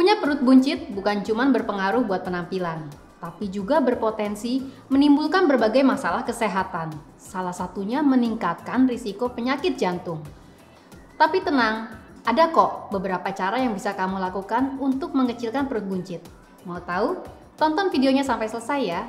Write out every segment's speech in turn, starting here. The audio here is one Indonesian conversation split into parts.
Punya perut buncit bukan cuma berpengaruh buat penampilan, tapi juga berpotensi menimbulkan berbagai masalah kesehatan. Salah satunya meningkatkan risiko penyakit jantung. Tapi tenang, ada kok beberapa cara yang bisa kamu lakukan untuk mengecilkan perut buncit. Mau tahu? Tonton videonya sampai selesai ya.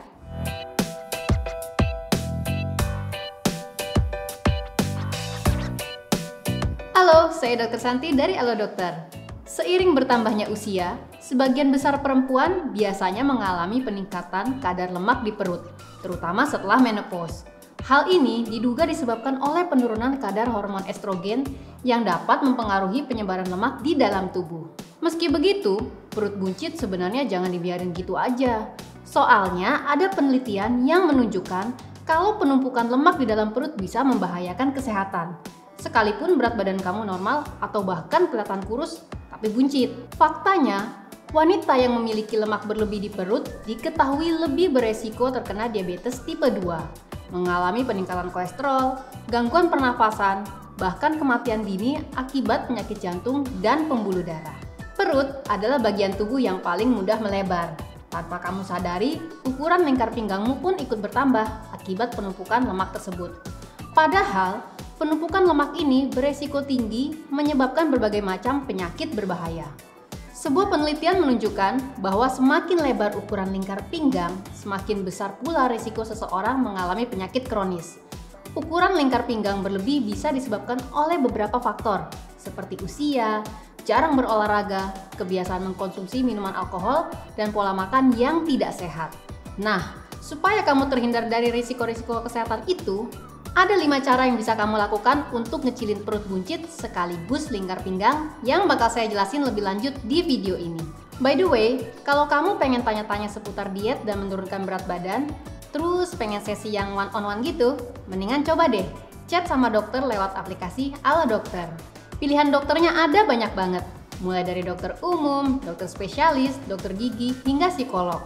Halo, saya Dr. Santi dari Halo Dokter. Seiring bertambahnya usia, sebagian besar perempuan biasanya mengalami peningkatan kadar lemak di perut, terutama setelah menopause. Hal ini diduga disebabkan oleh penurunan kadar hormon estrogen yang dapat mempengaruhi penyebaran lemak di dalam tubuh. Meski begitu, perut buncit sebenarnya jangan dibiarin gitu aja. Soalnya ada penelitian yang menunjukkan kalau penumpukan lemak di dalam perut bisa membahayakan kesehatan. Sekalipun berat badan kamu normal atau bahkan kelihatan kurus tapi buncit. Faktanya, wanita yang memiliki lemak berlebih di perut diketahui lebih beresiko terkena diabetes tipe 2, mengalami peningkatan kolesterol, gangguan pernafasan, bahkan kematian dini akibat penyakit jantung dan pembuluh darah. Perut adalah bagian tubuh yang paling mudah melebar. Tanpa kamu sadari, ukuran lingkar pinggangmu pun ikut bertambah akibat penumpukan lemak tersebut. Padahal, penumpukan lemak ini beresiko tinggi menyebabkan berbagai macam penyakit berbahaya. Sebuah penelitian menunjukkan bahwa semakin lebar ukuran lingkar pinggang, semakin besar pula risiko seseorang mengalami penyakit kronis. Ukuran lingkar pinggang berlebih bisa disebabkan oleh beberapa faktor, seperti usia, jarang berolahraga, kebiasaan mengkonsumsi minuman alkohol, dan pola makan yang tidak sehat. Nah, supaya kamu terhindar dari risiko-risiko kesehatan itu, ada 5 cara yang bisa kamu lakukan untuk ngecilin perut buncit sekaligus lingkar pinggang yang bakal saya jelasin lebih lanjut di video ini. By the way, kalau kamu pengen tanya-tanya seputar diet dan menurunkan berat badan, terus pengen sesi yang one-on-one gitu, mendingan coba deh chat sama dokter lewat aplikasi Halo Dokter. Pilihan dokternya ada banyak banget, mulai dari dokter umum, dokter spesialis, dokter gigi, hingga psikolog.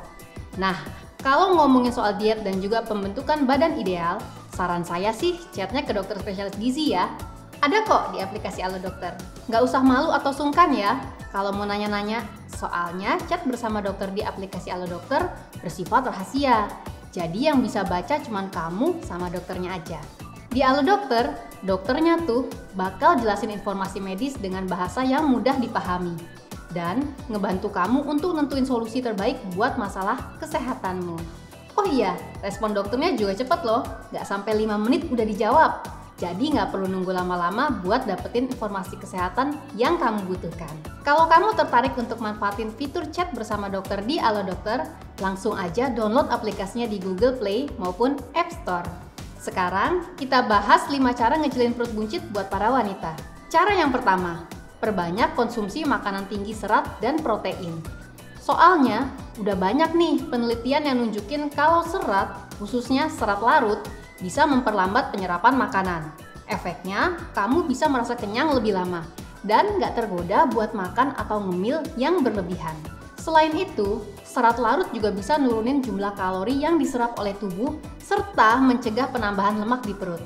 Nah, kalau ngomongin soal diet dan juga pembentukan badan ideal, saran saya sih chatnya ke dokter spesialis gizi ya. Ada kok di aplikasi Halo Dokter. Nggak usah malu atau sungkan ya kalau mau nanya-nanya. Soalnya chat bersama dokter di aplikasi Halo Dokter bersifat rahasia. Jadi yang bisa baca cuma kamu sama dokternya aja. Di Halo Dokter, dokternya tuh bakal jelasin informasi medis dengan bahasa yang mudah dipahami dan ngebantu kamu untuk nentuin solusi terbaik buat masalah kesehatanmu. Oh iya, respon dokternya juga cepet loh, nggak sampai 5 menit udah dijawab. Jadi nggak perlu nunggu lama-lama buat dapetin informasi kesehatan yang kamu butuhkan. Kalau kamu tertarik untuk manfaatin fitur chat bersama dokter di Halo Dokter, langsung aja download aplikasinya di Google Play maupun App Store. Sekarang kita bahas 5 cara ngecilin perut buncit buat para wanita. Cara yang pertama, perbanyak konsumsi makanan tinggi serat dan protein. Soalnya, udah banyak nih penelitian yang nunjukin kalau serat, khususnya serat larut, bisa memperlambat penyerapan makanan. Efeknya, kamu bisa merasa kenyang lebih lama dan nggak tergoda buat makan atau ngemil yang berlebihan. Selain itu, serat larut juga bisa nurunin jumlah kalori yang diserap oleh tubuh serta mencegah penambahan lemak di perut.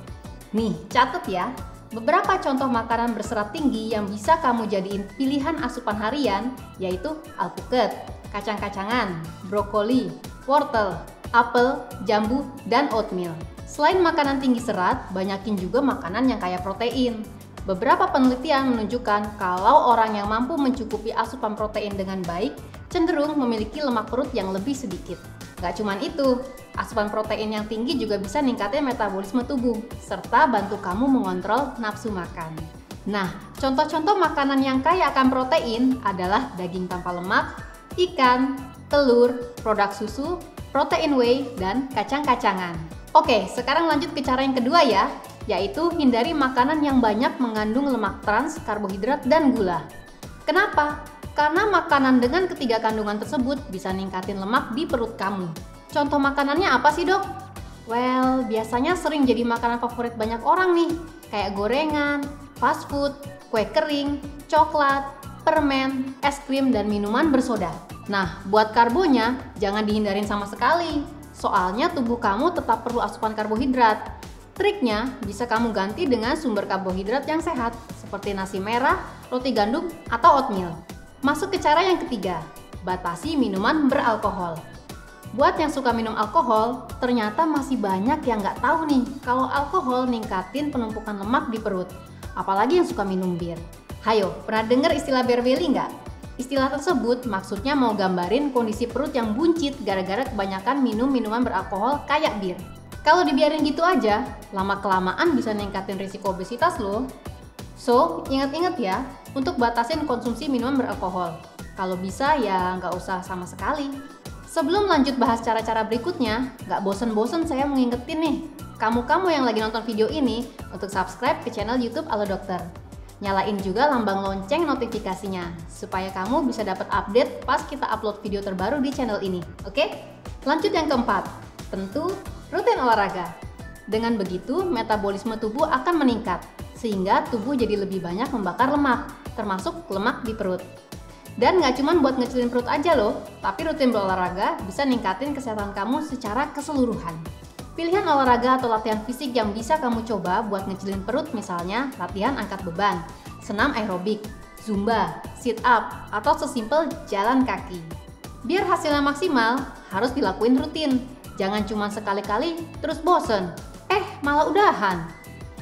Nih, catet ya. Beberapa contoh makanan berserat tinggi yang bisa kamu jadiin pilihan asupan harian yaitu alpukat, kacang-kacangan, brokoli, wortel, apel, jambu, dan oatmeal. Selain makanan tinggi serat, banyakin juga makanan yang kaya protein. Beberapa penelitian menunjukkan kalau orang yang mampu mencukupi asupan protein dengan baik cenderung memiliki lemak perut yang lebih sedikit. Gak cuman itu, asupan protein yang tinggi juga bisa ningkatin metabolisme tubuh, serta bantu kamu mengontrol nafsu makan. Nah, contoh-contoh makanan yang kaya akan protein adalah daging tanpa lemak, ikan, telur, produk susu, protein whey, dan kacang-kacangan. Oke, sekarang lanjut ke cara yang kedua ya, yaitu hindari makanan yang banyak mengandung lemak trans, karbohidrat, dan gula. Kenapa? Karena makanan dengan ketiga kandungan tersebut bisa ningkatin lemak di perut kamu. Contoh makanannya apa sih dok? Well, biasanya sering jadi makanan favorit banyak orang nih, kayak gorengan, fast food, kue kering, coklat, permen, es krim, dan minuman bersoda. Nah, buat karbonya jangan dihindarin sama sekali, soalnya tubuh kamu tetap perlu asupan karbohidrat. Triknya bisa kamu ganti dengan sumber karbohidrat yang sehat, seperti nasi merah, roti gandum, atau oatmeal. Masuk ke cara yang ketiga, batasi minuman beralkohol. Buat yang suka minum alkohol, ternyata masih banyak yang nggak tahu nih kalau alkohol ningkatin penumpukan lemak di perut, apalagi yang suka minum bir. Hayo, pernah dengar istilah beer belly nggak? Istilah tersebut maksudnya mau gambarin kondisi perut yang buncit gara-gara kebanyakan minum minuman beralkohol kayak bir. Kalau dibiarin gitu aja, lama-kelamaan bisa ningkatin risiko obesitas loh. So, ingat-ingat ya, untuk batasin konsumsi minuman beralkohol. Kalau bisa ya nggak usah sama sekali. Sebelum lanjut bahas cara-cara berikutnya, nggak bosen-bosen saya mengingetin nih, kamu-kamu yang lagi nonton video ini untuk subscribe ke channel YouTube Alo Dokter. Nyalain juga lambang lonceng notifikasinya, supaya kamu bisa dapat update pas kita upload video terbaru di channel ini, oke? Lanjut yang keempat, tentu rutin olahraga. Dengan begitu, metabolisme tubuh akan meningkat, sehingga tubuh jadi lebih banyak membakar lemak, termasuk lemak di perut. Dan nggak cuma buat ngecilin perut aja loh, tapi rutin berolahraga bisa ningkatin kesehatan kamu secara keseluruhan. Pilihan olahraga atau latihan fisik yang bisa kamu coba buat ngecilin perut misalnya latihan angkat beban, senam aerobik, zumba, sit up, atau sesimpel jalan kaki. Biar hasilnya maksimal, harus dilakuin rutin. Jangan cuma sekali-kali terus bosen, malah udahan.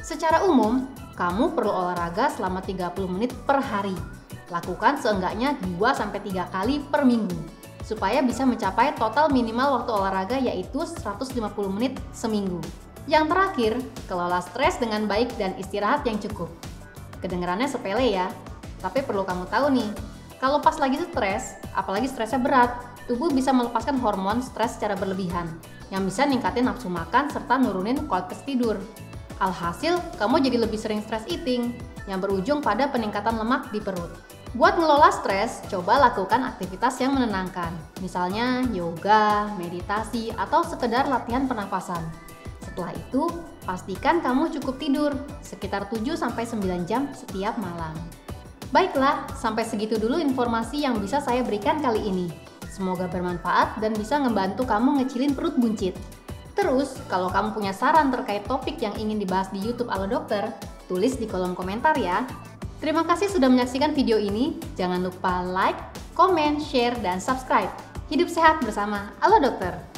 Secara umum, kamu perlu olahraga selama 30 menit per hari. Lakukan seenggaknya 2-3 kali per minggu, supaya bisa mencapai total minimal waktu olahraga yaitu 150 menit seminggu. Yang terakhir, kelola stres dengan baik dan istirahat yang cukup. Kedengarannya sepele ya, tapi perlu kamu tahu nih, kalau pas lagi stres, apalagi stresnya berat, tubuh bisa melepaskan hormon stres secara berlebihan, yang bisa ningkatin nafsu makan serta nurunin kualitas tidur. Alhasil, kamu jadi lebih sering stress eating, yang berujung pada peningkatan lemak di perut. Buat ngelola stres, coba lakukan aktivitas yang menenangkan, misalnya yoga, meditasi, atau sekedar latihan pernafasan. Setelah itu, pastikan kamu cukup tidur, sekitar 7-9 jam setiap malam. Baiklah, sampai segitu dulu informasi yang bisa saya berikan kali ini. Semoga bermanfaat dan bisa ngebantu kamu ngecilin perut buncit. Terus, kalau kamu punya saran terkait topik yang ingin dibahas di YouTube Alo Dokter, tulis di kolom komentar ya. Terima kasih sudah menyaksikan video ini. Jangan lupa like, komen, share, dan subscribe. Hidup sehat bersama Alo Dokter.